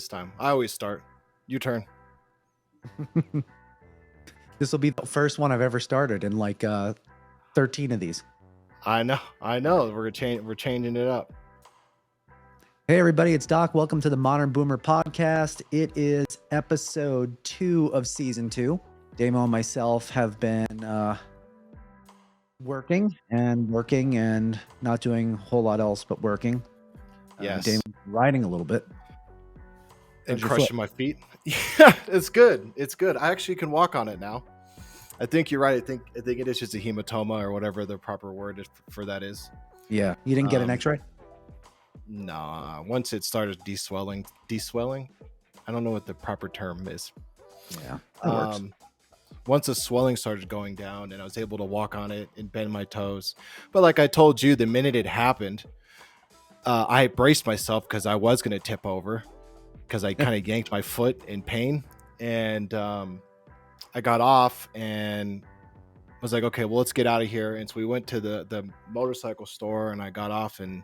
time. I always start. Your turn. This will be the first one I've ever started in like 13 of these. I know. We're changing it up. Hey everybody, it's Doc. Welcome to the Modern Boomer Podcast. It is episode 2 of season 2. Damo and myself have been working and not doing a whole lot else but working. Yes. Damo riding a little bit. And crushing my feet. Yeah, it's good. It's good. I actually can walk on it now. I think you're right. I think it is just a hematoma or whatever the proper word for that is. Yeah. You didn't get an x-ray? No. Once it started deswelling. I don't know what the proper term is. Yeah. That works. Once the swelling started going down and I was able to walk on it and bend my toes. But like I told you, the minute it happened, I braced myself because I was going to tip over because I kind of yanked my foot in pain. And I got off and was like, okay, well, let's get out of here. And so we went to the motorcycle store and I got off and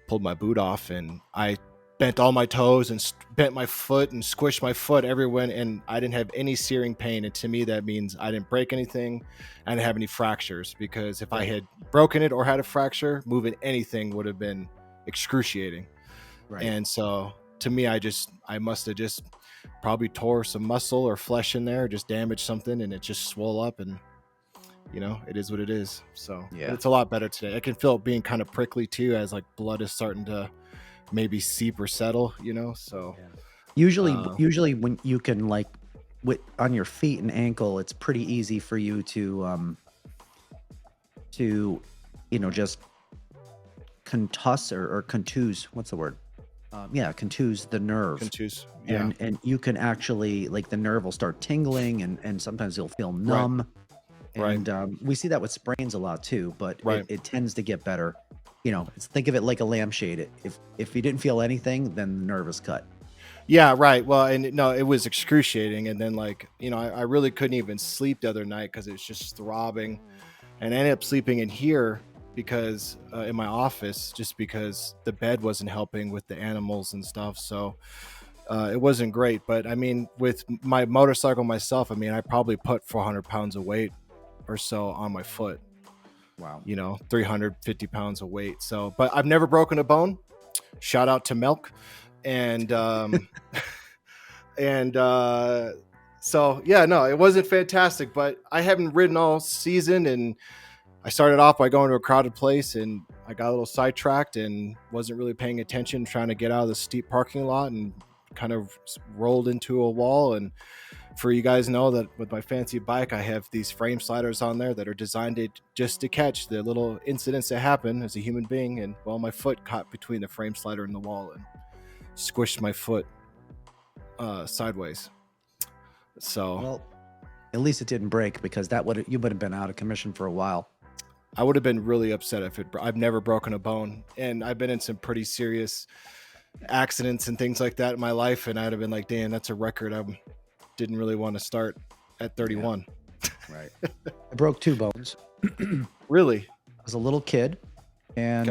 pulled my boot off and I bent all my toes and bent my foot and squished my foot everywhere. And I didn't have any searing pain. And to me, that means I didn't break anything. I didn't have any fractures because if I had broken it or had a fracture, moving anything would have been excruciating. Right. And so to me, I must have just probably tore some muscle or flesh in there, just damaged something and it just swelled up and it is what it is. So yeah, it's a lot better today. I can feel it being kind of prickly too, as like blood is starting to maybe seep or settle, so yeah. Usually when you can like on your feet and ankle, it's pretty easy for you to just contuss or contuse. What's the word? Contuse the nerve. Contuse. Yeah. And you can actually, like, the nerve will start tingling and sometimes you'll feel numb. Right. And we see that with sprains a lot too, but it tends to get better. Think of it like a lampshade. If you didn't feel anything, then the nerve is cut. Yeah, right. Well, and no, it was excruciating. And then I really couldn't even sleep the other night because it was just throbbing. And I ended up sleeping in here because in my office, just because the bed wasn't helping with the animals and stuff. So it wasn't great. But I mean, with my motorcycle myself, I probably put 400 pounds of weight or so on my foot. Wow. 350 pounds of weight. So, but I've never broken a bone. Shout out to Milk. And, so yeah, no, it wasn't fantastic, but I haven't ridden all season. And I started off by going to a crowded place and I got a little sidetracked and wasn't really paying attention, trying to get out of the steep parking lot and kind of rolled into a wall. And for you guys know that with my fancy bike, I have these frame sliders on there that are designed just to catch the little incidents that happen as a human being. And well, my foot caught between the frame slider and the wall and squished my foot sideways. So well, at least it didn't break, because you would have been out of commission for a while. I would have been really upset if I've never broken a bone, and I've been in some pretty serious accidents and things like that in my life, and I'd have been like, damn, that's a record. I didn't really want to start at 31. Yeah. Right. I broke 2 bones. Really? I was a little kid, and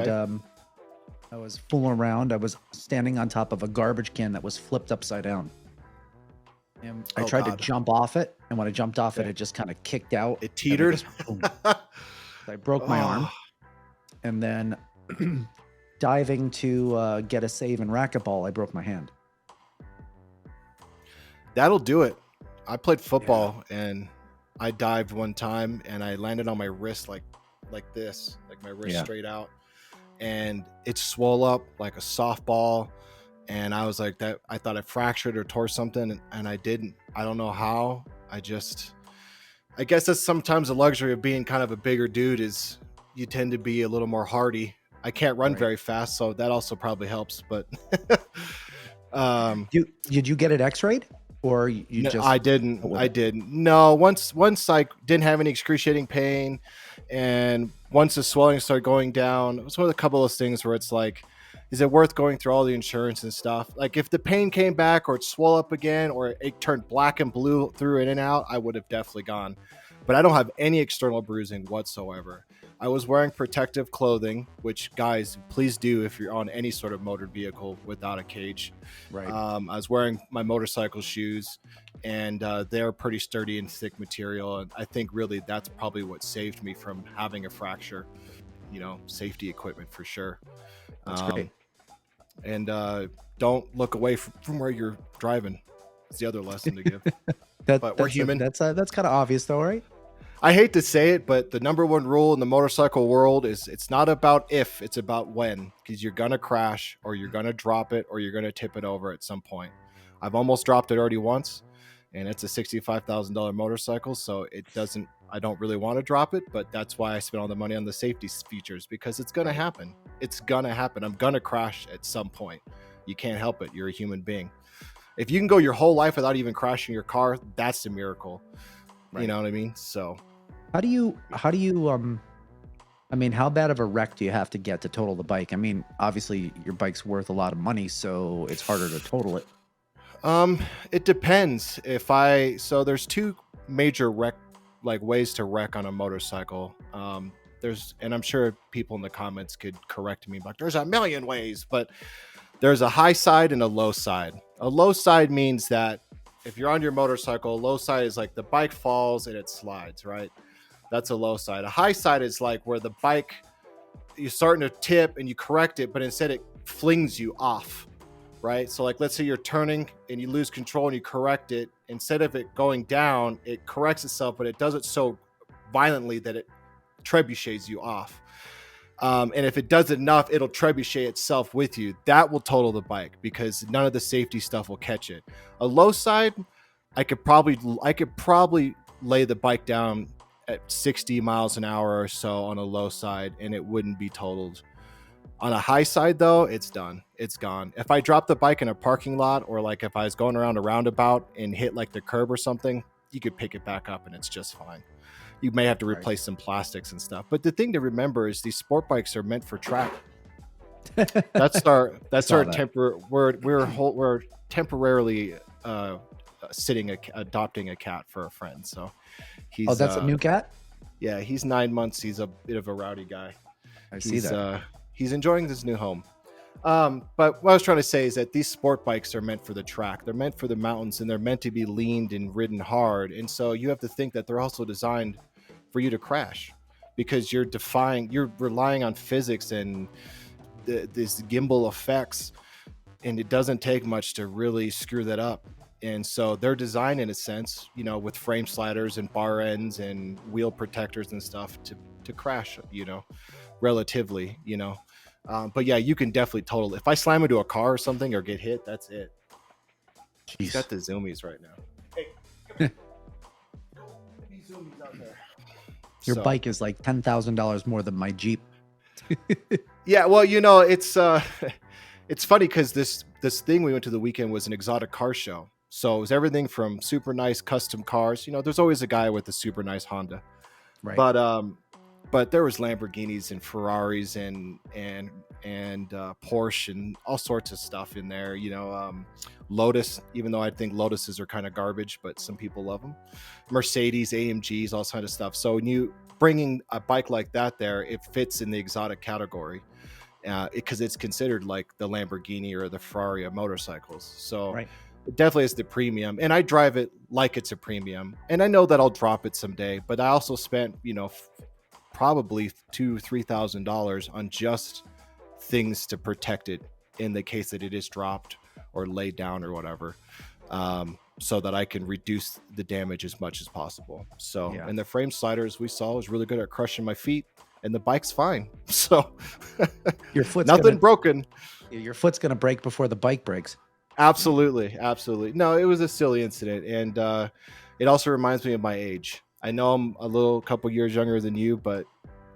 I was fooling around. I was standing on top of a garbage can that was flipped upside down. And I tried to jump off it, and when I jumped off it just kind of kicked out. It teetered. I broke my arm, and then diving to get a save in racquetball, I broke my hand. That'll do it. I played football and I dived one time and I landed on my wrist like this, like my wrist straight out, and it swelled up like a softball. And I was like, that I thought I fractured or tore something, and I didn't. I don't know how. I guess that's sometimes the luxury of being kind of a bigger dude, is you tend to be a little more hardy. I can't run very fast, so that also probably helps. But did you get it x-rayed? Or you just... I didn't. No, once I didn't have any excruciating pain, and once the swelling started going down, it was one of the couple of things where it's like, is it worth going through all the insurance and stuff? Like if the pain came back or it swelled up again or it turned black and blue through in and out, I would have definitely gone. But I don't have any external bruising whatsoever. I was wearing protective clothing, which guys, please do if you're on any sort of motor vehicle without a cage. Right. I was wearing my motorcycle shoes, and they're pretty sturdy and thick material. And I think really that's probably what saved me from having a fracture. Safety equipment for sure. That's great. And don't look away from where you're driving. It's the other lesson to give. But we're human. That's kind of obvious, though, right? I hate to say it, but the number one rule in the motorcycle world is it's not about if, it's about when, because you're going to crash or you're going to drop it or you're going to tip it over at some point. I've almost dropped it already once, and it's a $65,000 motorcycle, so I don't really want to drop it, but that's why I spent all the money on the safety features, because it's going to happen. It's going to happen. I'm going to crash at some point. You can't help it. You're a human being. If you can go your whole life without even crashing your car, that's a miracle. Right. You know what I mean? So how do you how bad of a wreck do you have to get to total the bike? I mean, obviously your bike's worth a lot of money, so it's harder to total it. It depends. So there's two major ways to wreck on a motorcycle. And I'm sure people in the comments could correct me, like there's a million ways, but there's a high side and a low side. A low side means that if you're on your motorcycle, a low side is like the bike falls and it slides, right? That's a low side. A high side is like where the bike, you're starting to tip and you correct it, but instead it flings you off, right? So like, let's say you're turning and you lose control and you correct it. Instead of it going down, it corrects itself, but it does it so violently that it trebuchets you off. And if it does enough, it'll trebuchet itself with you. That will total the bike because none of the safety stuff will catch it. A low side, I could probably lay the bike down at 60 miles an hour or so on a low side, and it wouldn't be totaled. On a high side, though, it's done. It's gone. If I drop the bike in a parking lot, or like if I was going around a roundabout and hit like the curb or something, you could pick it back up and it's just fine. You may have to replace some plastics and stuff. But the thing to remember is these sport bikes are meant for track. That's our we're temporarily adopting a cat for a friend. So he's that's a new cat? Yeah, he's 9 months. He's a bit of a rowdy guy. I see that. He's enjoying this new home. But what I was trying to say is that these sport bikes are meant for the track. They're meant for the mountains, and they're meant to be leaned and ridden hard. And so you have to think that they're also designed for you to crash, because you're relying on physics and this gimbal effects, and it doesn't take much to really screw that up. And so they're designed in a sense, with frame sliders and bar ends and wheel protectors and stuff to crash, relatively, but yeah, you can definitely total. If I slam into a car or something or get hit, that's it. Jeez. He's got the zoomies right now. Hey, come here. These zoomies out there. Your bike is like $10,000 more than my Jeep. Yeah, well, it's funny because this thing we went to the weekend was an exotic car show. So it was everything from super nice custom cars. There's always a guy with a super nice Honda, right? But there was Lamborghinis and Ferraris and Porsche and all sorts of stuff in there. Lotus, even though I think Lotuses are kind of garbage, but some people love them. Mercedes, AMGs, all kinds of stuff. So when you bringing a bike like that there, it fits in the exotic category because it's considered like the Lamborghini or the Ferrari of motorcycles. So right. It definitely is the premium, and I drive it like it's a premium. And I know that I'll drop it someday, but I also spent, probably $2,000-$3,000 on just things to protect it in the case that it is dropped or laid down or whatever, so that I can reduce the damage as much as possible. So, And the frame sliders we saw was really good at crushing my feet, and the bike's fine. So your foot's nothing broken. Your foot's going to break before the bike breaks. Absolutely. No, it was a silly incident, and it also reminds me of my age. I know I'm a couple years younger than you, but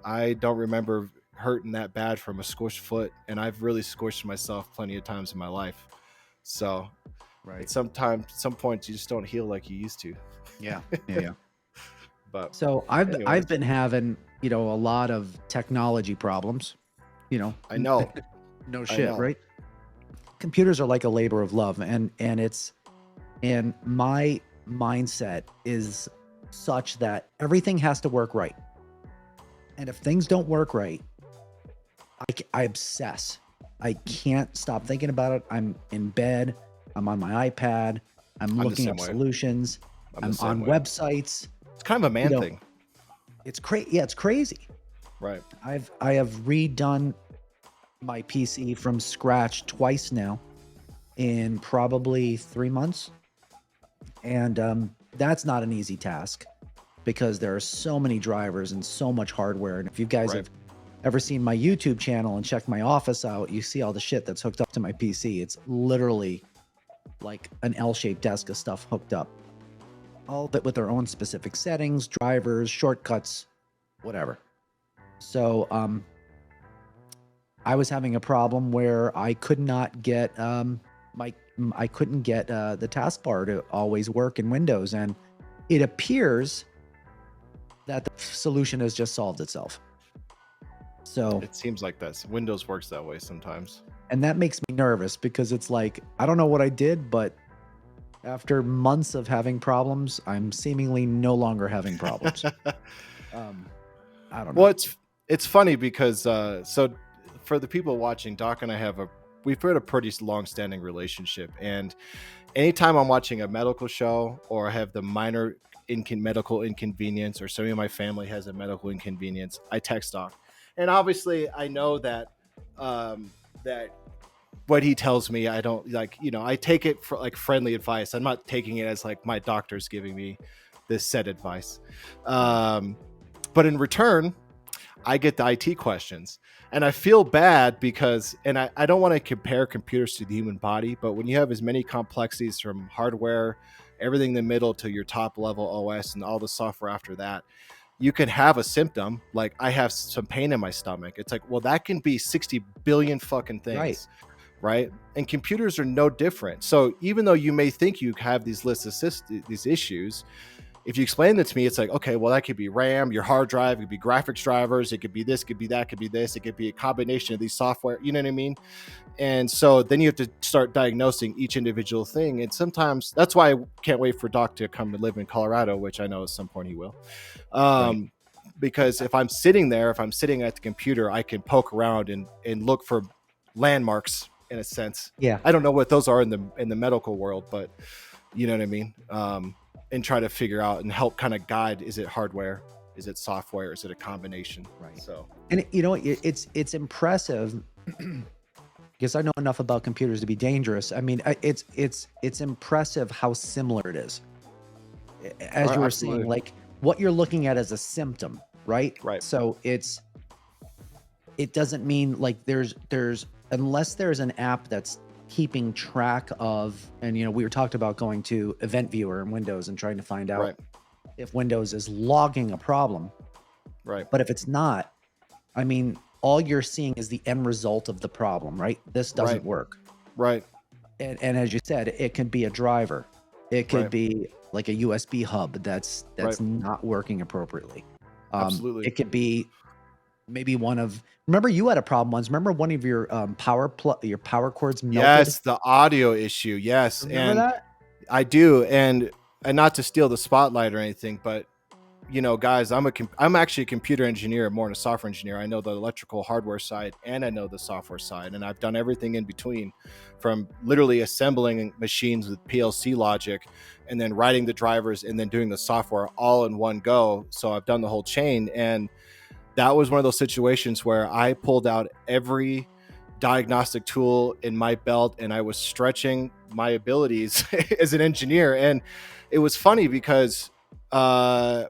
I don't remember hurting that bad from a squished foot, and I've really squished myself plenty of times in my life. So, right. Some points you just don't heal like you used to. Yeah. But so I've been having a lot of technology problems. I know. No shit, right? Computers are like a labor of love, and my mindset is such that everything has to work right. And if things don't work right, I obsess. I can't stop thinking about it. I'm in bed. I'm on my iPad. I'm looking up solutions. I'm on websites. It's kind of a man thing. It's crazy. Yeah, it's crazy. Right. I have redone my PC from scratch twice now in probably 3 months. And that's not an easy task because there are so many drivers and so much hardware. And if you guys have ever seen my YouTube channel and checked my office out, you see all the shit that's hooked up to my PC. It's literally like an L-shaped desk of stuff hooked up. All of it with their own specific settings, drivers, shortcuts, whatever. So I was having a problem where I could not get the taskbar to always work in Windows, and it appears that the solution has just solved itself. So it seems like that. Windows works that way sometimes. And that makes me nervous because it's like, I don't know what I did, but after months of having problems, I'm seemingly no longer having problems. I don't know. Well, it's funny because so for the people watching, Doc and I we've had a pretty long-standing relationship, and anytime I'm watching a medical show or I have the minor medical inconvenience, or somebody in my family has a medical inconvenience, I text Doc. And obviously I know that that what he tells me, I don't I take it for like friendly advice. I'm not taking it as like my doctor's giving me this set advice. But in return, I get the IT questions, and I feel bad because, and I don't want to compare computers to the human body, but when you have as many complexities from hardware, everything in the middle to your top level OS and all the software after that, you can have a symptom like I have some pain in my stomach. It's like, well, that can be 60 billion fucking things, right? And computers are no different. So even though you may think you have these these issues, if you explain it to me, it's like, okay, well, that could be RAM, your hard drive, it could be graphics drivers, it could be this, could be that, could be this, it could be a combination of these software, you know what I mean? And so then you have to start diagnosing each individual thing. And sometimes that's why I can't wait for Doc to come and live in Colorado, which I know at some point he will. Because if I'm sitting at the computer, I can poke around and look for landmarks in a sense. Yeah. I don't know what those are in the medical world, but you know what I mean? And try to figure out and help kind of guide, is it hardware? Is it software? Is it a combination? Right. So, and it's impressive because I know enough about computers to be dangerous. I mean, it's impressive how similar it is. As you were saying, like what you're looking at as a symptom, right? Right. So it doesn't mean like there's unless there's an app that's keeping track of, and we were talked about going to Event Viewer in Windows and trying to find out if Windows is logging a problem. Right. But if it's not, I mean, all you're seeing is the end result of the problem, right? This doesn't work. Right. And as you said, it could be a driver. It could be like a USB hub that's not working appropriately. Absolutely. It could be maybe remember you had a problem once. Remember one of your power cords melted? Yes, the audio issue. Yes. Remember that? I do. And not to steal the spotlight or anything, but guys, I'm actually a computer engineer, more than a software engineer. I know the electrical hardware side and I know the software side, and I've done everything in between, from literally assembling machines with PLC logic and then writing the drivers and then doing the software all in one go. So I've done the whole chain, and that was one of those situations where I pulled out every diagnostic tool in my belt and I was stretching my abilities as an engineer. And it was funny because I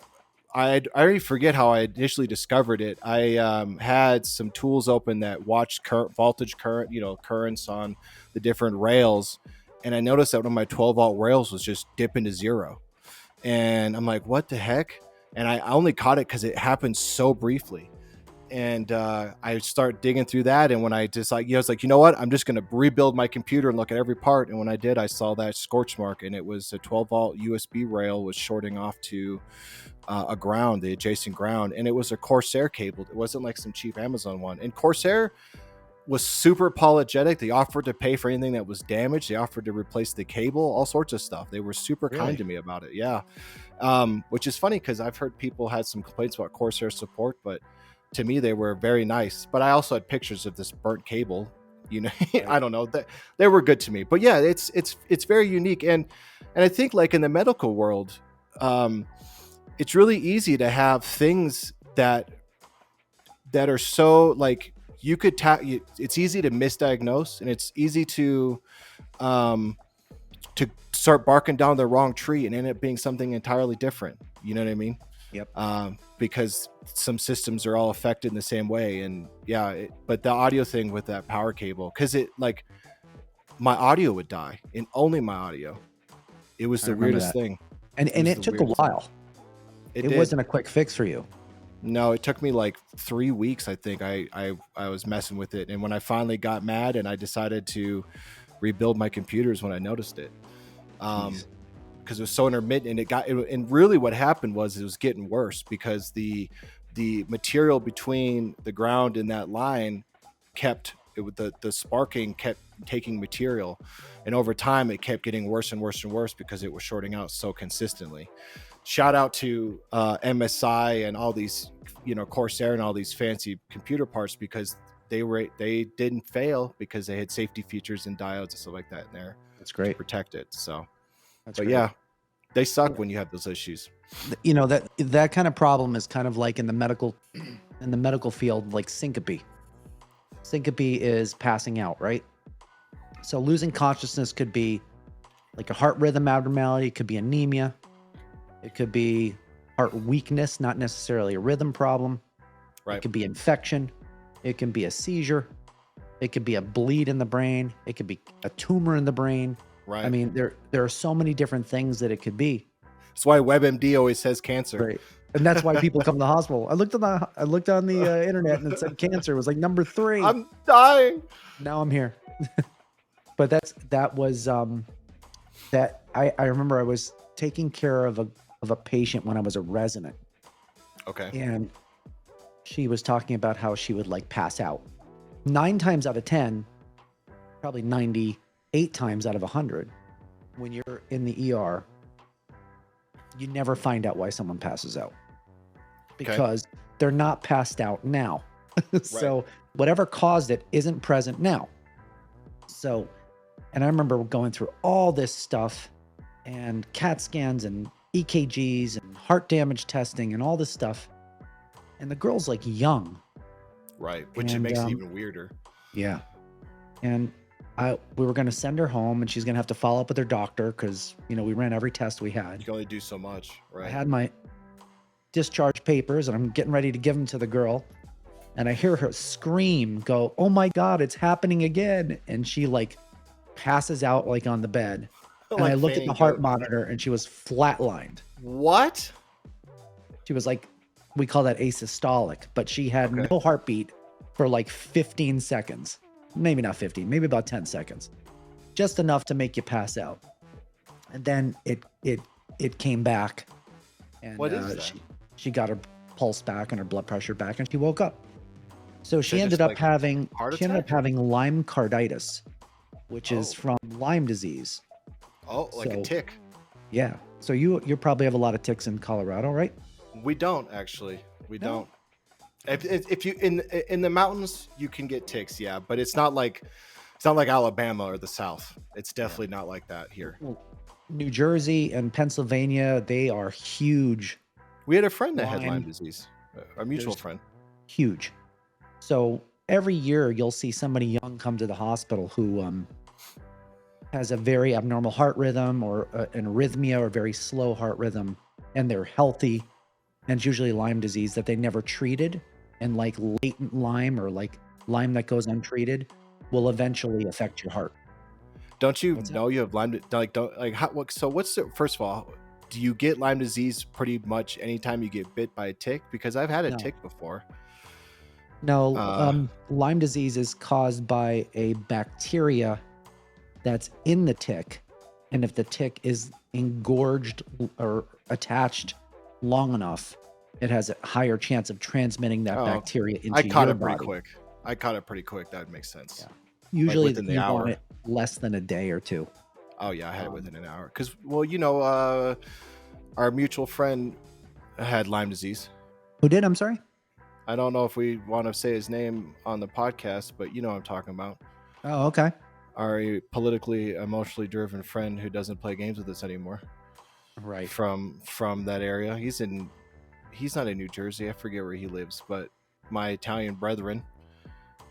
already forget how I initially discovered it. I had some tools open that watched voltage current, currents on the different rails. And I noticed that one of my 12-volt rails was just dipping to zero. And I'm like, what the heck? And I only caught it because it happened so briefly. And I start digging through that. And when I just I was like, you know what? I'm just going to rebuild my computer and look at every part. And when I did, I saw that scorch mark, and it was a 12-volt USB rail was shorting off to the adjacent ground. And it was a Corsair cable. It wasn't like some cheap Amazon one. And Corsair was super apologetic. They offered to pay for anything that was damaged. They offered to replace the cable, all sorts of stuff. They were super kind to me about it. Yeah. Which is funny because I've heard people had some complaints about Corsair support, but to me they were very nice. But I also had pictures of this burnt cable. Right. I don't know, that they were good to me. But yeah, it's very unique, and I think like in the medical world, it's really easy to have things that are so like you could it's easy to misdiagnose, and it's easy um to start barking down the wrong tree and end up being something entirely different. You know what I mean? Yep. Because some systems are all affected in the same way. And yeah, but the audio thing with that power cable, because it like my audio would die, and only my audio. It was I the remember weirdest that. thing. And it took a while. It Did. wasn't a quick fix for you. No, it took me like 3 weeks. I think I was messing with it, and when I finally got mad and I decided to rebuild my computers, when I noticed it, Jeez. because it was so intermittent, and really what happened was it was getting worse because the material between the ground and that line kept the sparking kept taking material, and over time it kept getting worse and worse and worse because it was shorting out so consistently. Shout out to MSI and all these, Corsair and all these fancy computer parts, because they didn't fail because they had safety features and diodes and stuff like that in there. That's great. To protect it. So, That's but great. yeah, they suck when you have those issues. That kind of problem is kind of like in the medical field, like syncope. Syncope is passing out, right? So losing consciousness could be like a heart rhythm abnormality. It could be anemia. It could be heart weakness, not necessarily a rhythm problem. Right. It could be infection. It can be a seizure. It could be a bleed in the brain. It could be a tumor in the brain. Right. I mean, there are so many different things that it could be. That's why WebMD always says cancer. Right. And that's why people come to the hospital. I looked on the internet and it said cancer. It was like number 3. I'm dying. Now I'm here. But I remember I was taking care of a patient when I was a resident. Okay. And she was talking about how she would like pass out. 9 times out of 10, probably 98 times out of 100, when you're in the ER, you never find out why someone passes out. Because they're not passed out now. So whatever caused it isn't present now. So, and I remember going through all this stuff and CAT scans and EKGs and heart damage testing and all this stuff. And the girl's like young. Right. Which it makes it even weirder. Yeah. And we were going to send her home, and she's going to have to follow up with her doctor because, we ran every test we had. You can only do so much. Right. I had my discharge papers, and I'm getting ready to give them to the girl. And I hear her scream, go, "Oh my God, it's happening again." And she like passes out like on the bed. And I looked at the heart monitor, and she was flatlined. What? She was like, we call that asystolic, but she had no heartbeat for like 15 seconds. Maybe not 15, maybe about 10 seconds. Just enough to make you pass out. And then it came back. And what is that? She got her pulse back and her blood pressure back, and she woke up. So she ended up having Lyme carditis, which is from Lyme disease. Oh, like a tick. Yeah. So you probably have a lot of ticks in Colorado, right? We don't actually. We don't. If you in the mountains, you can get ticks, yeah, but it's not like Alabama or the South. It's definitely not like that here. New Jersey and Pennsylvania, they are huge. We had a friend that had Lyme disease, a mutual friend. Huge. So every year you'll see somebody young come to the hospital who has a very abnormal heart rhythm or an arrhythmia or very slow heart rhythm, and they're healthy. And it's usually Lyme disease that they never treated, and like latent Lyme or like Lyme that goes untreated will eventually affect your heart. Don't you know you have Lyme? So what's the, first of all, do you get Lyme disease pretty much anytime you get bit by a tick? Because I've had a tick before. No, Lyme disease is caused by a bacteria that's in the tick. And if the tick is engorged or attached long enough, it has a higher chance of transmitting that bacteria into your body. I caught it pretty quick. That would make sense. Yeah. Usually within the hour. Want it less than a day or two. Oh yeah, I had it within an hour. Because, our mutual friend had Lyme disease. Who did? I'm sorry? I don't know if we want to say his name on the podcast, but you know what I'm talking about. Oh, okay. Our politically, emotionally driven friend who doesn't play games with us anymore. Right. From that area. He's not in New Jersey. I forget where he lives, but my Italian brethren,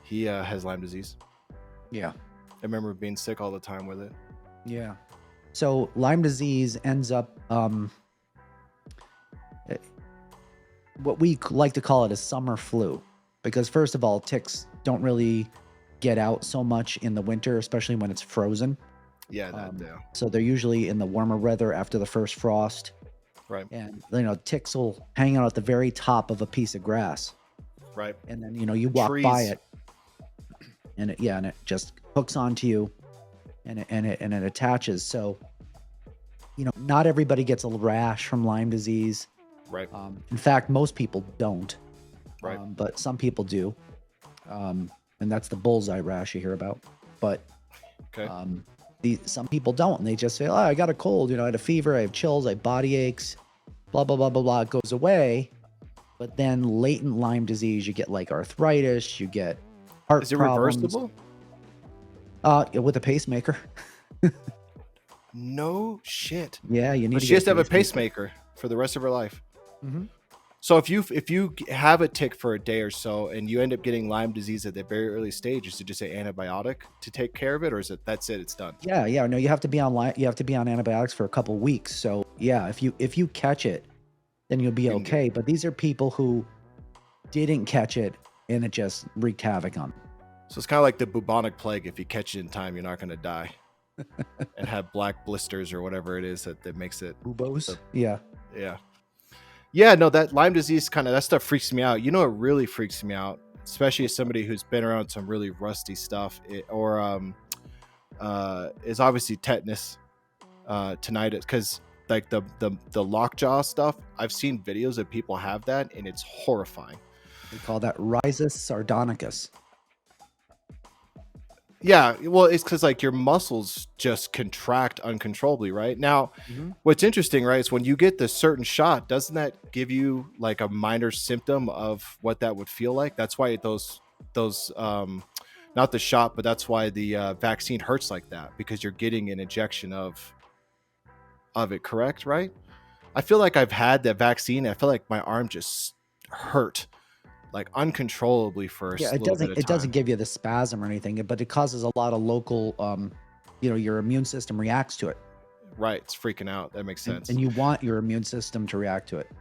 he has Lyme disease. Yeah. I remember being sick all the time with it. Yeah. So Lyme disease ends up what we like to call it a summer flu, because first of all, ticks don't really get out so much in the winter, especially when it's frozen. Yeah, So they're usually in the warmer weather after the first frost. Right. And ticks will hang out at the very top of a piece of grass. Right. And then you walk by it, and it just hooks onto you, and it attaches. So not everybody gets a rash from Lyme disease. Right. In fact, most people don't. Right. But some people do. And that's the bullseye rash you hear about. But okay. Some people don't, and they just say, "Oh, I got a cold. I had a fever. I have chills. I have body aches. Blah blah blah blah blah." It goes away, but then latent Lyme disease, you get like arthritis, you get heart Is it problems. reversible? With a pacemaker. No shit. Yeah, you need. But she has to have a pacemaker for the rest of her life. Mm-hmm. So if you have a tick for a day or so and you end up getting Lyme disease at the very early stage, is it just an antibiotic to take care of it, or is it that's it? It's done. Yeah. No, you have to be on antibiotics for a couple weeks. So yeah, if you catch it, then you'll be okay. But these are people who didn't catch it and it just wreaked havoc on them. So it's kind of like the bubonic plague. If you catch it in time, you're not going to die and have black blisters or whatever it is that makes it. Buboes. Yeah. Yeah, no, that Lyme disease that stuff freaks me out. It really freaks me out, especially as somebody who's been around some really rusty stuff, is obviously tetanus, tinnitus, because like the lockjaw stuff. I've seen videos of people have that, and it's horrifying. We call that rhizus sardonicus. Yeah, well, it's because like your muscles just contract uncontrollably, right? Now, What's interesting, right, is when you get the certain shot, doesn't that give you like a minor symptom of what that would feel like? That's why those not the shot, but that's why the vaccine hurts like that, because you're getting an injection of it, correct? Right? I feel like I've had that vaccine. I feel like my arm just hurt like uncontrollably first. Yeah, it doesn't give you the spasm or anything, but it causes a lot of local your immune system reacts to it. Right, it's freaking out. That makes sense. And you want your immune system to react to it.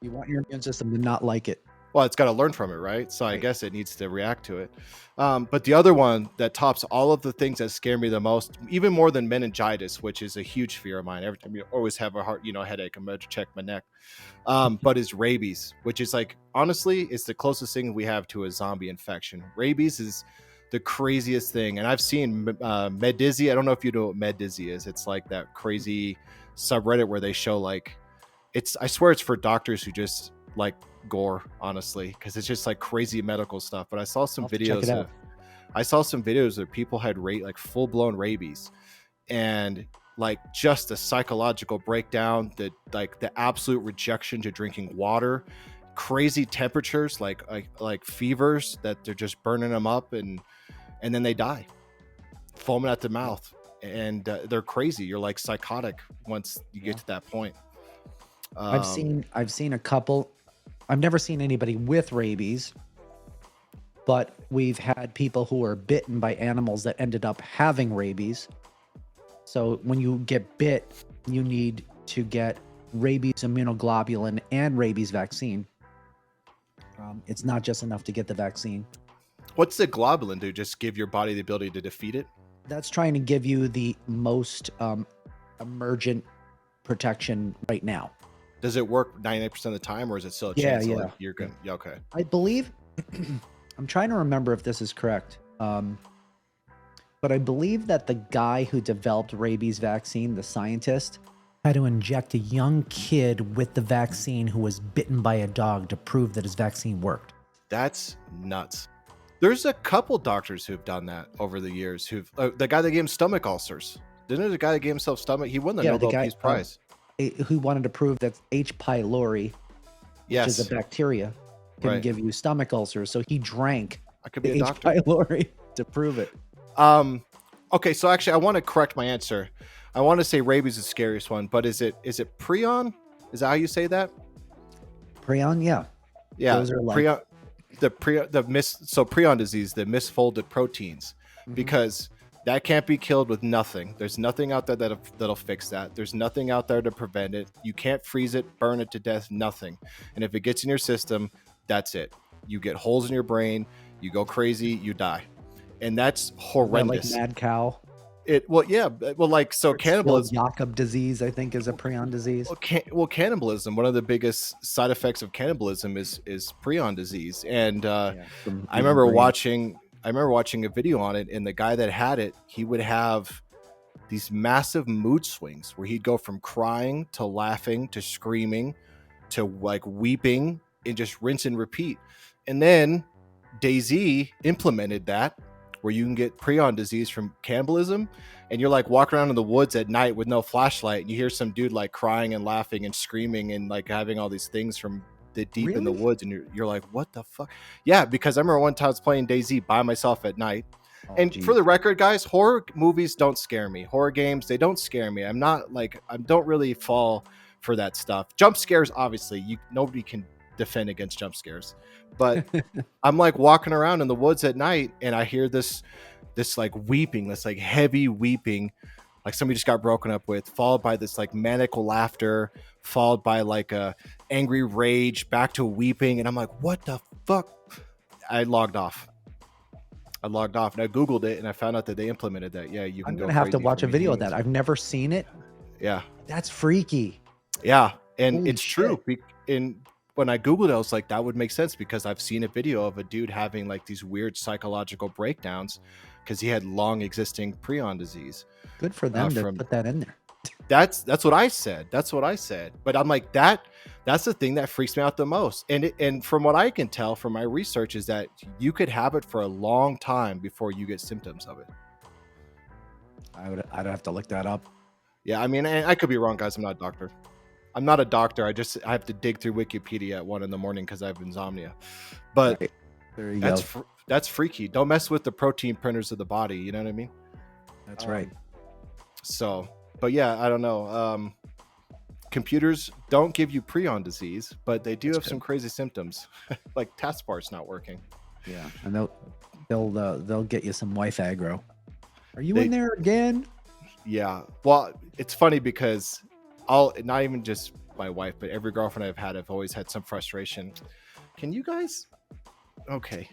You want your immune system to not like it. Well, it's got to learn from it, right? So I guess it needs to react to it. But the other one that tops all of the things that scare me the most, even more than meningitis, which is a huge fear of mine. Every time you always have a headache, I'm going to check my neck. But is rabies, which is like, honestly, it's the closest thing we have to a zombie infection. Rabies is the craziest thing. And I've seen Medizi. I don't know if you know what Medizi is. It's like that crazy subreddit where they show like, I swear it's for doctors who just like gore, honestly, because it's just like crazy medical stuff. But I saw some videos where people had like full-blown rabies, and like just the psychological breakdown, the absolute rejection to drinking water, crazy temperatures, like fevers that they're just burning them up, and then they die, foaming at the mouth, and they're crazy. You're like psychotic once you get to that point. I've seen a couple. I've never seen anybody with rabies, but we've had people who were bitten by animals that ended up having rabies. So when you get bit, you need to get rabies immunoglobulin and rabies vaccine. It's not just enough to get the vaccine. What's the globulin do? Just give your body the ability to defeat it? That's trying to give you the most emergent protection right now. Does it work 98% of the time, or is it still a chance? Yeah. Like you're good. Yeah, okay. I believe, I'm trying to remember if this is correct, but I believe that the guy who developed rabies vaccine, the scientist, had to inject a young kid with the vaccine who was bitten by a dog to prove that his vaccine worked. That's nuts. There's a couple doctors who've done that over the years. The guy that gave him stomach ulcers. Didn't it? The guy that gave himself stomach, he won the Nobel Peace Prize. Who wanted to prove that H. pylori, which is a bacteria, can Right. give you stomach ulcers. So he drank I could be the a H. doctor. pylori to prove it. Okay, so actually, I want to correct my answer. I want to say rabies is the scariest one, but is it prion? Is that how you say that? Prion, yeah. Yeah, Those are like prion. So prion disease, the misfolded proteins, because that can't be killed with nothing. There's nothing out there that'll fix that. There's nothing out there to prevent it. You can't freeze it, burn it to death, nothing. And if it gets in your system, that's it. You get holes in your brain, you go crazy, you die. And that's horrendous. like mad cow. So cannibalism. Jakob disease, I think, is a prion disease. Cannibalism. One of the biggest side effects of cannibalism is prion disease. And I remember watching a video on it, and the guy that had it, he would have these massive mood swings where he'd go from crying to laughing to screaming to like weeping and just rinse and repeat. And then DayZ implemented that, where you can get prion disease from cannibalism, and you're like walking around in the woods at night with no flashlight, and you hear some dude like crying and laughing and screaming and like having all these things from the deep in the woods, and you're like, what the fuck? Yeah, because I remember one time I was playing DayZ by myself at night. For the record, guys, horror movies don't scare me. Horror games, they don't scare me. I don't really fall for that stuff. Jump scares, obviously, nobody can defend against jump scares. But I'm like walking around in the woods at night, and I hear this like weeping, this like heavy weeping, like somebody just got broken up with, followed by this like maniacal laughter, followed by like a angry rage, back to weeping, and I'm like, what the fuck? I logged off, and I Googled it, and I found out that they implemented that. Yeah, you can go. I'm gonna have to watch a video of that. I've never seen it. Yeah, that's freaky. Yeah, and holy it's shit. True. When I Googled it, I was like, that would make sense, because I've seen a video of a dude having like these weird psychological breakdowns because he had long existing prion disease. Good for them to put that in there. That's what I said. But I'm like, that's the thing that freaks me out the most. And from what I can tell from my research is that you could have it for a long time before you get symptoms of it. I'd have to look that up. Yeah, I mean, I could be wrong, guys. I'm not a doctor. I have to dig through Wikipedia at 1 a.m. because I have insomnia. But right. There you go. That's freaky. Don't mess with the protein printers of the body. You know what I mean? That's right. So, but yeah, I don't know. Computers don't give you prion disease, but they do have some crazy symptoms, like taskbar's not working. Yeah, and they'll get you some wife aggro. Are you in there again? Yeah. Well, it's funny because not even just my wife, but every girlfriend I've had, I've always had some frustration. Can you guys? Okay.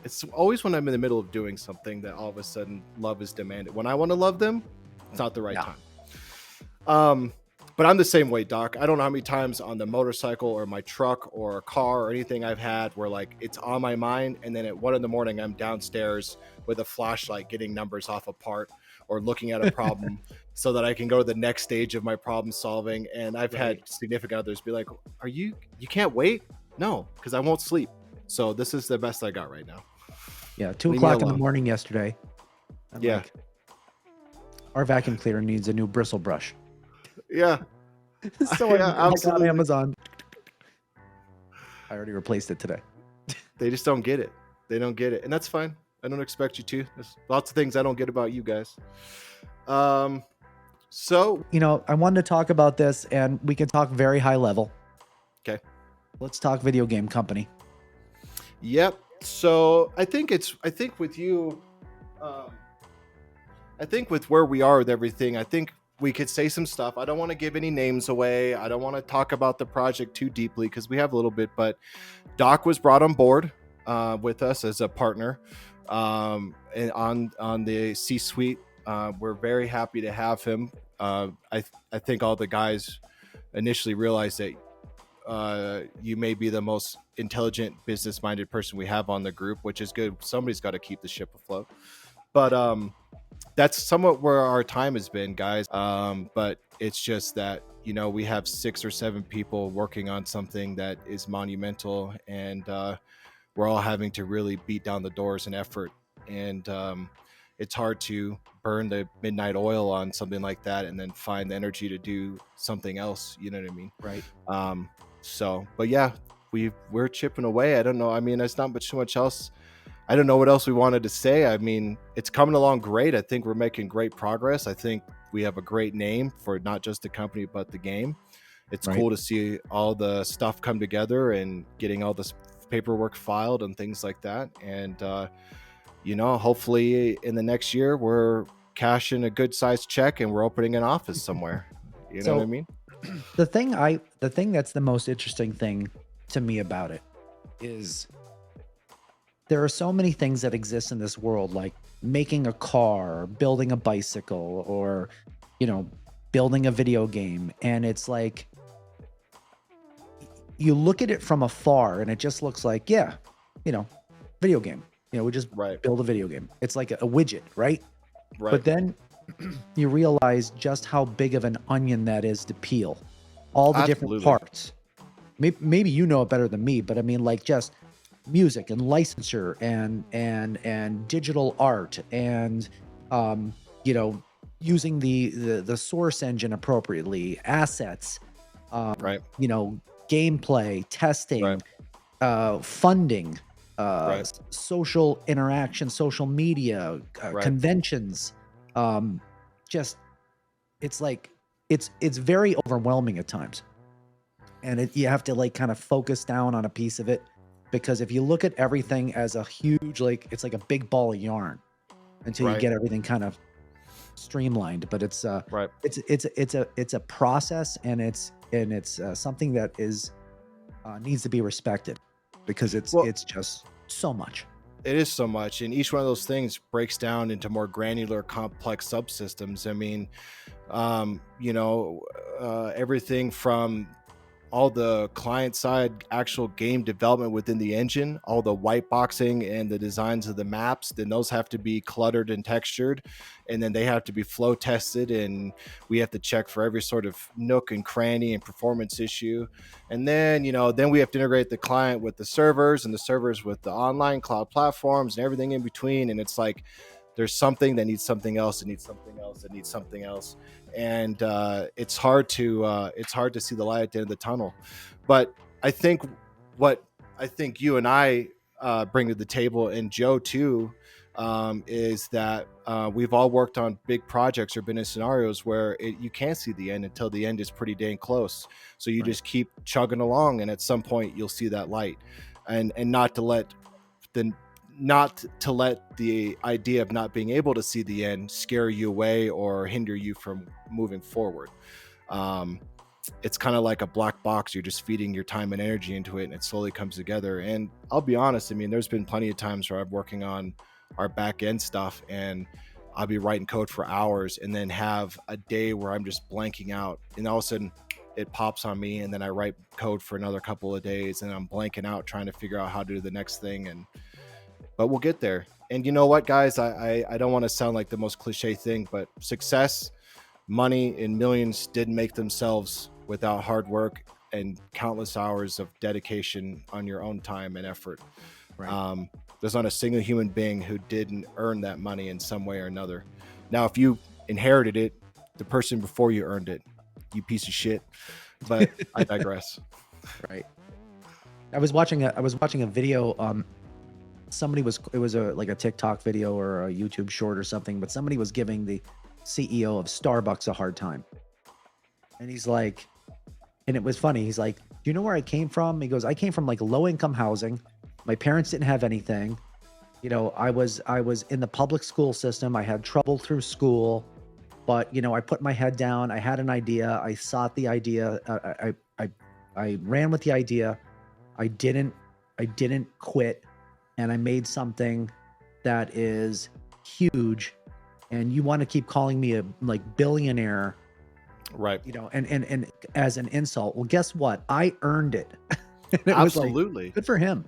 It's always when I'm in the middle of doing something that all of a sudden love is demanded. When I want to love them, it's not the right time. But I'm the same way, Doc. I don't know how many times on the motorcycle or my truck or a car or anything I've had where like it's on my mind, and then at 1 a.m. I'm downstairs with a flashlight getting numbers off a part or looking at a problem so that I can go to the next stage of my problem solving. And I've had significant others be like, you can't wait? No, because I won't sleep. So this is the best I got right now. Yeah, 2 o'clock in the morning yesterday. I'm like, our vacuum cleaner needs a new bristle brush. Yeah. So I'm on Amazon. I already replaced it today. They just don't get it. They don't get it. And that's fine. I don't expect you to. There's lots of things I don't get about you guys. So, I wanted to talk about this, and we can talk very high level. Okay. Let's talk video game company. Yep. So I think with you, I think with where we are with everything, I think we could say some stuff. I don't want to give any names away. I don't want to talk about the project too deeply because we have a little bit, but Doc was brought on board with us as a partner and on the C-suite. We're very happy to have him. I think all the guys initially realized that you may be the most intelligent, business-minded person we have on the group, which is good. Somebody's got to keep the ship afloat. But that's somewhat where our time has been, guys. But it's just that, we have 6 or 7 people working on something that is monumental, and we're all having to really beat down the doors in effort. And it's hard to burn the midnight oil on something like that and then find the energy to do something else. You know what I mean? Right. But yeah, we're chipping away. I don't know. I mean, there's not too much else. I don't know what else we wanted to say. I mean, it's coming along great. I think we're making great progress. I think we have a great name for not just the company, but the game. It's Right. cool to see all the stuff come together and getting all this paperwork filed and things like that. And, hopefully in the next year, we're cashing a good sized check and we're opening an office somewhere. You know what I mean? The thing that's the most interesting thing to me about it is there are so many things that exist in this world, like making a car, or building a bicycle, or, building a video game. And it's like, you look at it from afar and it just looks like, video game. We just build a video game. It's like a widget, right? Right. But then you realize just how big of an onion that is to peel. All the different parts. Maybe you know it better than me, but I mean, like, just music and licensure and digital art and using the source engine appropriately, assets, gameplay, testing, funding, social interaction, social media, conventions. It's like it's very overwhelming at times, and you have to like kind of focus down on a piece of it. Because if you look at everything as a huge, it's like a big ball of yarn until you get everything kind of streamlined. But it's it's a process, and it's something that is needs to be respected, because it's just so much. It is so much, and each one of those things breaks down into more granular, complex subsystems. I mean, everything from all the client side actual game development within the engine, all the white boxing and the designs of the maps, then those have to be cluttered and textured, and then they have to be flow tested, and we have to check for every sort of nook and cranny and performance issue. And then then we have to integrate the client with the servers, and the servers with the online cloud platforms, and everything in between. And it's like there's something that needs something else, that needs something else, that needs something else. And it's hard to see the light at the end of the tunnel. But I think what you and I bring to the table, and Joe too, is that we've all worked on big projects or been in scenarios where you can't see the end until the end is pretty dang close. So you just keep chugging along, and at some point you'll see that light, and not to let the idea of not being able to see the end scare you away or hinder you from moving forward. It's kind of like a black box. You're just feeding your time and energy into it, and it slowly comes together. And I'll be honest, I mean, there's been plenty of times where I'm working on our back end stuff, and I'll be writing code for hours and then have a day where I'm just blanking out, and all of a sudden it pops on me, and then I write code for another couple of days, and I'm blanking out trying to figure out how to do the next thing. But we'll get there. And you know what, guys? I don't want to sound like the most cliche thing, but success, money, and millions didn't make themselves without hard work and countless hours of dedication on your own time and effort. Right. There's not a single human being who didn't earn that money in some way or another. Now, if you inherited it, the person before you earned it, you piece of shit. But I digress. Right. I was watching a video. It was a TikTok video or a YouTube short or something, but somebody was giving the CEO of Starbucks a hard time. And he's like, and it was funny. He's like, do you know where I came from? He goes, I came from like low income housing. My parents didn't have anything. I was in the public school system. I had trouble through school, but I put my head down. I had an idea. I sought the idea. I ran with the idea. I didn't quit. And I made something that is huge, and you want to keep calling me a billionaire, right? And as an insult. Well, guess what? I earned it. It Absolutely. Was good for him.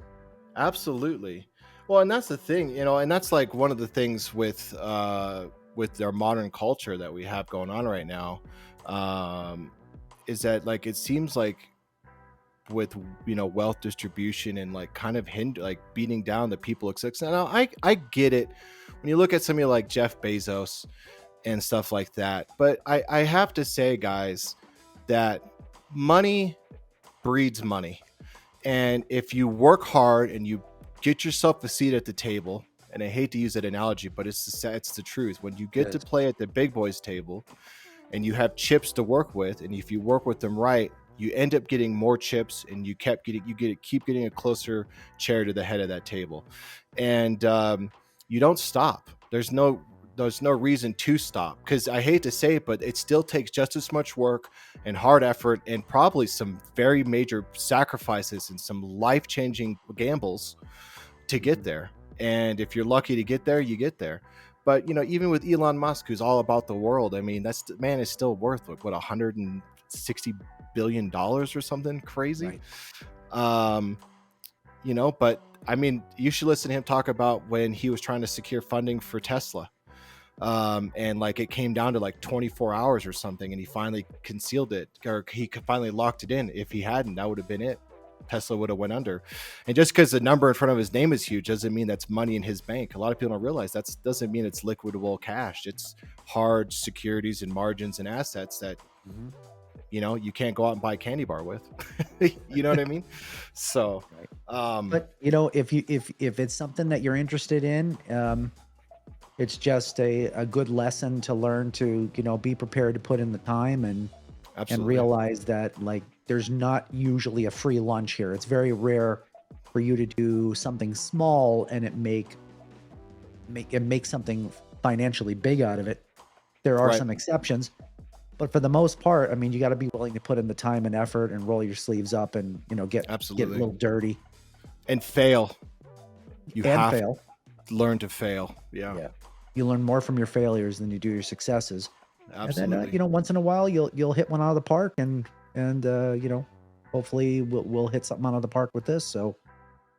Absolutely. Well, and that's the thing, and that's like one of the things with our modern culture that we have going on right now, is that like it seems like with wealth distribution and like kind of beating down the people of success. Now I get it when you look at somebody like Jeff Bezos and stuff like that, but I have to say, guys, that money breeds money, And if you work hard and you get yourself a seat at the table, and I hate to use that analogy, but it's the truth. When you get to play at the big boys table and you have chips to work with, and if you work with them right, you end up getting more chips, and you keep getting a closer chair to the head of that table, and you don't stop. There's no reason to stop, because I hate to say it, but it still takes just as much work and hard effort, and probably some very major sacrifices and some life-changing gambles to get there. And if you're lucky to get there, you get there. But even with Elon Musk, who's all about the world, I mean, that's man is still worth what $160 billion or something crazy. Right. But I mean, you should listen to him talk about when he was trying to secure funding for Tesla. And like it came down to like 24 hours or something, and he finally concealed it, or he finally locked it in. If he hadn't, that would have been it. Tesla would have went under. And just because the number in front of his name is huge doesn't mean that's money in his bank. A lot of people don't realize that doesn't mean it's liquidable cash. It's hard securities and margins and assets that you can't go out and buy a candy bar with. You know what I mean? So but if it's something that you're interested in, it's just a good lesson to learn to be prepared to put in the time and realize that like there's not usually a free lunch here. It's very rare for you to do something small and it make something financially big out of it. There are some exceptions, but for the most part, I mean, you got to be willing to put in the time and effort and roll your sleeves up and get a little dirty and fail. You have to learn to fail. Yeah. You learn more from your failures than you do your successes. Absolutely. And then, once in a while you'll hit one out of the park and hopefully we'll hit something out of the park with this. So,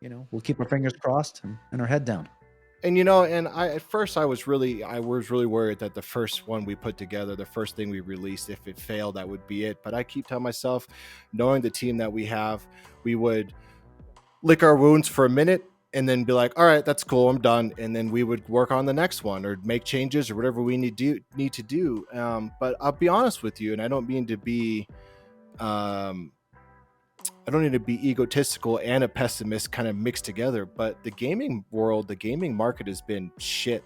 we'll keep our fingers crossed and our head down. And and at first I was really worried that the first one we put together, the first thing we released, if it failed, that would be it. But I keep telling myself, knowing the team that we have, we would lick our wounds for a minute and then be like, all right, that's cool, I'm done. And then we would work on the next one or make changes or whatever we need to do. But I'll be honest with you, and I don't mean to be I don't need to be egotistical and a pessimist kind of mixed together, but the gaming world, the gaming market has been shit.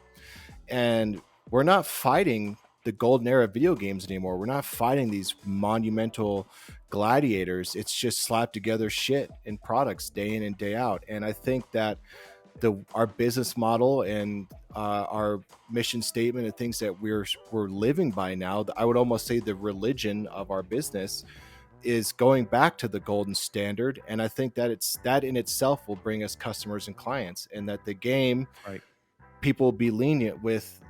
And we're not fighting the golden era of video games anymore. We're not fighting these monumental gladiators. It's just slapped together shit and products day in and day out. And I think that our business model and our mission statement and things that we're living by now, I would almost say the religion of our business is going back to the golden standard. And I think that that in itself will bring us customers and clients, and that the game, people will be lenient with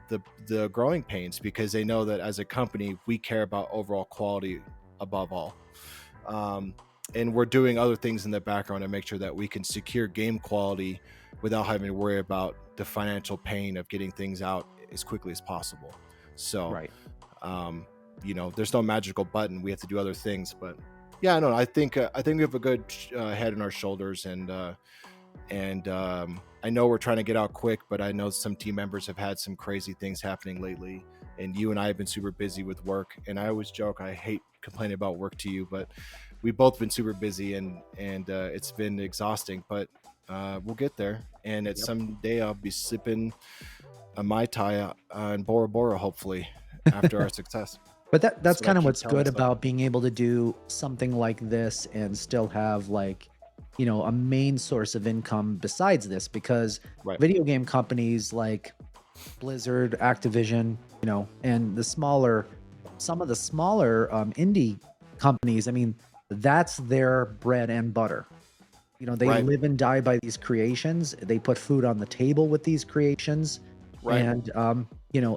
the growing pains because they know that as a company, we care about overall quality above all. And we're doing other things in the background to make sure that we can secure game quality without having to worry about the financial pain of getting things out as quickly as possible. So, there's no magical button. We have to do other things, but yeah, no, I think we have a good head on our shoulders, and I know we're trying to get out quick, but I know some team members have had some crazy things happening lately, and you and I have been super busy with work. And I always joke, I hate complaining about work to you, but we've both been super busy, and it's been exhausting, but we'll get there. And at some day I'll be sipping a Mai Tai in Bora Bora, hopefully, after our success. But that's kind of what's good about being able to do something like this and still have like, a main source of income besides this, because video game companies like Blizzard, Activision, and some of the smaller indie companies, I mean, that's their bread and butter. They live and die by these creations. They put food on the table with these creations. And,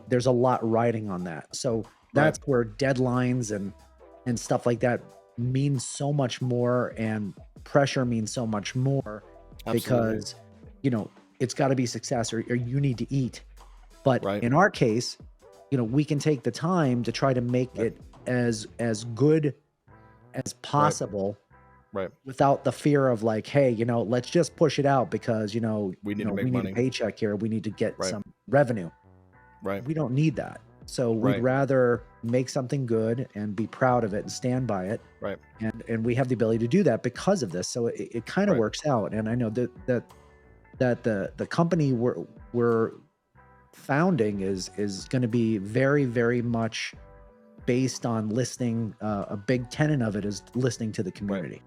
there's a lot riding on that. So that's where deadlines and stuff like that means so much more, and pressure means so much more. Absolutely. Because, it's got to be success or you need to eat. But in our case, we can take the time to try to make it as good as possible. Without the fear of like, hey, let's just push it out because, we need a paycheck here. We need to get some revenue. We don't need that. So we'd Right. rather make something good and be proud of it and stand by it. Right. And we have the ability to do that because of this. So it kind of Right. works out. And I know that the company we're founding is going to be very, very much based on listening. A big tenet of it is listening to the community.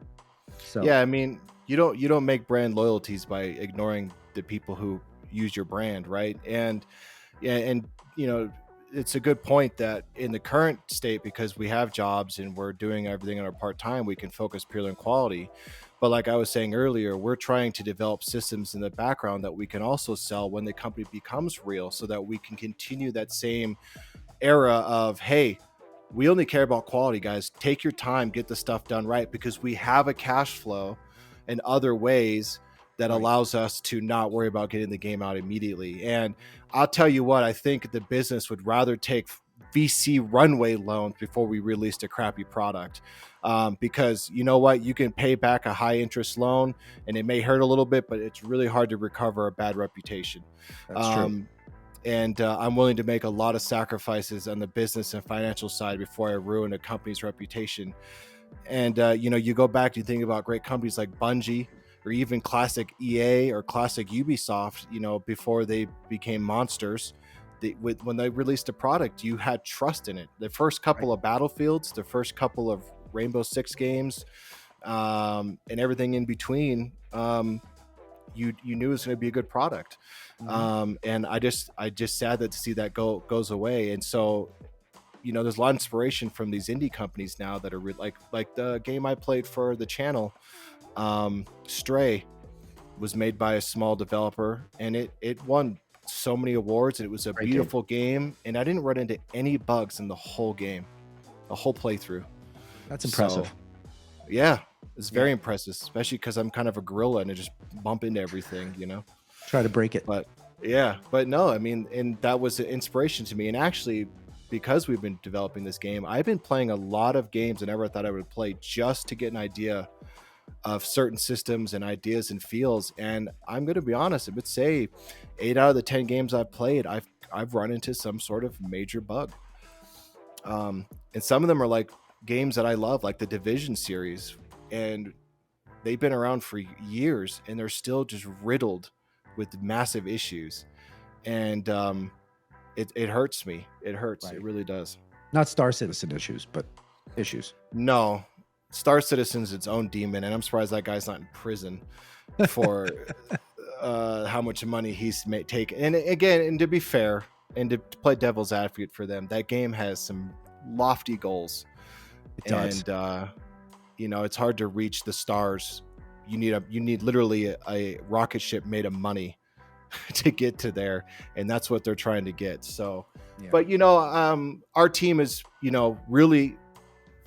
So Yeah, I mean, you don't make brand loyalties by ignoring the people who use your brand, right? And yeah, and it's a good point that in the current state, because we have jobs and we're doing everything on our part-time, we can focus purely on quality. But like I was saying earlier, we're trying to develop systems in the background that we can also sell when the company becomes real, so that we can continue that same era of, hey, we only care about quality, guys. Take your time, get the stuff done right, because we have a cash flow and other ways that Right. allows us to not worry about getting the game out immediately. And I'll tell you what, I think the business would rather take VC runway loans before we released a crappy product. Because you know what, you can pay back a high interest loan and it may hurt a little bit, but it's really hard to recover a bad reputation. That's true. And I'm willing to make a lot of sacrifices on the business and financial side before I ruin a company's reputation. And you go back, you think about great companies like Bungie or even classic EA or classic Ubisoft, before they became monsters. When they released a product, you had trust in it. The first couple of Battlefields, the first couple of Rainbow Six games, and everything in between, you knew it was going to be a good product. And I just sad that to see that goes away. And so there's a lot of inspiration from these indie companies now that are like the game I played for the channel, Stray, was made by a small developer, and it won so many awards, and it was a Great beautiful game, and I didn't run into any bugs in the whole game, the whole playthrough. That's impressive. So, yeah, it's very impressive, especially because I'm kind of a gorilla and I just bump into everything, Try to break it. But no, I mean, and that was an inspiration to me. And actually, because we've been developing this game, I've been playing a lot of games I never thought I would play, just to get an idea of certain systems and ideas and feels. And I'm going to be honest, I would say 8 out of the 10 games I've played, I've run into some sort of major bug. And some of them are like games that I love, like the Division series, and they've been around for years and they're still just riddled with massive issues. And it hurts me. It hurts. Right. It really does. Not Star Citizen issues, but issues. No, Star Citizen's its own demon, and I'm surprised that guy's not in prison for how much money he's taken. And again, and to be fair, and to play devil's advocate for them, that game has some lofty goals. It does. And it's hard to reach the stars. You need literally a rocket ship made of money to get to there, and that's what they're trying to get. So, Yeah. but our team is really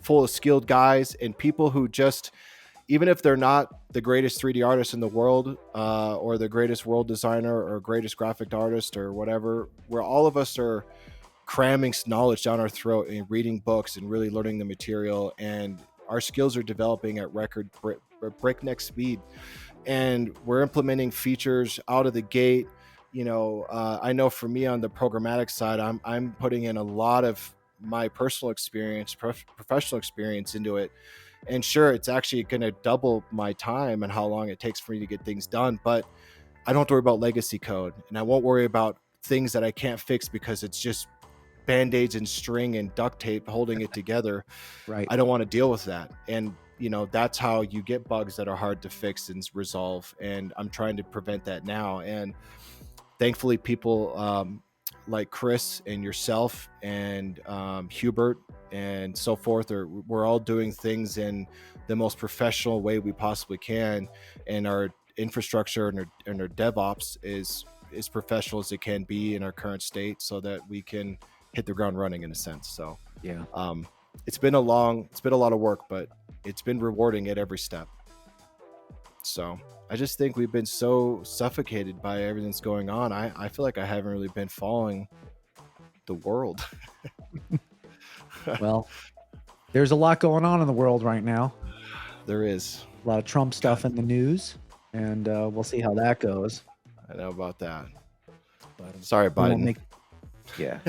full of skilled guys and people who just, even if they're not the greatest 3D artist in the world, or the greatest world designer or greatest graphic artist or whatever, where all of us are cramming knowledge down our throat and reading books and really learning the material, and our skills are developing at record breakneck speed, and we're implementing features out of the gate. I know for me on the programmatic side, I'm putting in a lot of my personal experience, professional experience into it. And sure, it's actually going to double my time and how long it takes for me to get things done, but I don't have to worry about legacy code, and I won't worry about things that I can't fix because it's just band-aids and string and duct tape holding it together. Right. I don't want to deal with that. And that's how you get bugs that are hard to fix and resolve, and I'm trying to prevent that now. And thankfully, people like Chris and yourself and Hubert and so forth, we're all doing things in the most professional way we possibly can, and our infrastructure and our DevOps is as professional as it can be in our current state, so that we can hit the ground running in a sense. So yeah, it's been a lot of work, but it's been rewarding at every step. So I just think we've been so suffocated by everything that's going on. I feel like I haven't really been following the world. Well, there's a lot going on in the world right now. There is a lot of Trump stuff in the news, and we'll see how that goes. I know about that. But sorry, Biden. Yeah.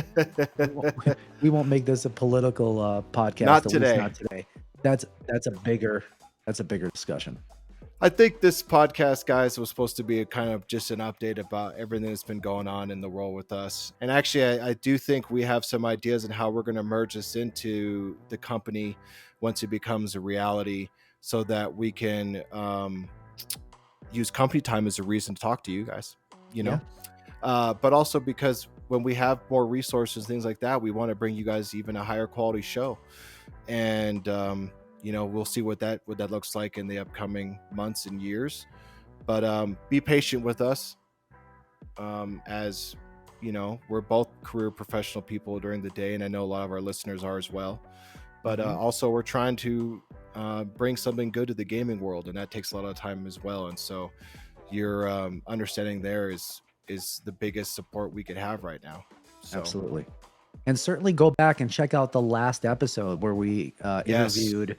We won't make this a political podcast. Not At least today. not today. That's a bigger discussion. I think this podcast, guys, was supposed to be a kind of just an update about everything that's been going on in the world with us. And actually, I do think we have some ideas on how we're going to merge this into the company once it becomes a reality, so that we can use company time as a reason to talk to you guys, you know. But also because when we have more resources, things like that, we want to bring you guys even a higher quality show. And you know, we'll see what that looks like in the upcoming months and years. But be patient with us, as you know, we're both career professional people during the day, and I know a lot of our listeners are as well. But also, we're trying to bring something good to the gaming world, and that takes a lot of time as well. And so, your understanding there is the biggest support we could have right now. So. Absolutely. And certainly go back and check out the last episode where we interviewed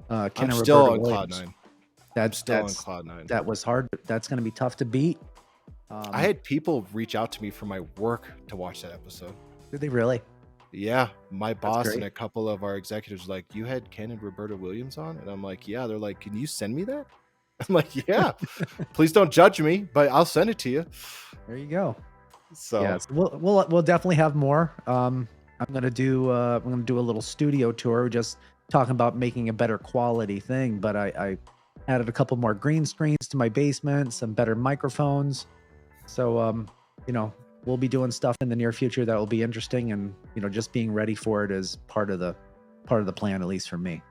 Ken I'm and still Roberta on Williams. Cloud9. That's still on Cloud9. That was hard. That's going to be tough to beat. I had people reach out to me from my work to watch that episode. Did they really? Yeah, my boss and a couple of our executives were like, "You had Ken and Roberta Williams on?" And I'm like, "Yeah." They're like, "Can you send me that?" I'm like, "Yeah." Please don't judge me, but I'll send it to you. There you go. So yeah, we'll definitely have more. I'm gonna do a little studio tour, just talking about making a better quality thing. But I added a couple more green screens to my basement, some better microphones. So you know, we'll be doing stuff in the near future that will be interesting, and you know, just being ready for it is part of the plan, at least for me.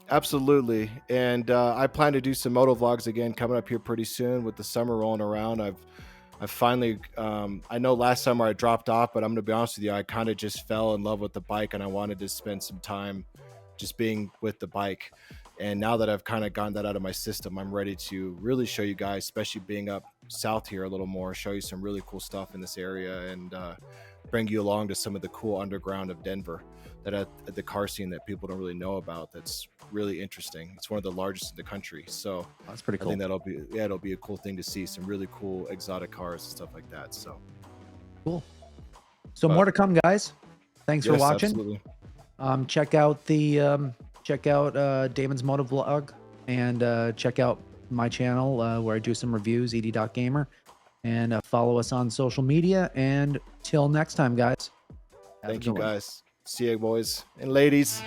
Absolutely. And I plan to do some moto vlogs again coming up here pretty soon with the summer rolling around. I've finally, I know last summer I dropped off, but I'm going to be honest with you, I kind of just fell in love with the bike, and I wanted to spend some time just being with the bike. And now that I've kind of gotten that out of my system, I'm ready to really show you guys, especially being up south here a little more, show you some really cool stuff in this area, and bring you along to some of the cool underground of Denver, that at the car scene that people don't really know about. That's really interesting. It's one of the largest in the country. So that's pretty cool. I think it'll be a cool thing to see, some really cool exotic cars and stuff like that. So cool. So more to come, guys. Thanks for watching. Absolutely. Check out Damon's Moto Vlog, and check out my channel where I do some reviews, ed.gamer, and follow us on social media. And till next time, guys. Thank you, guys. See you, boys and ladies.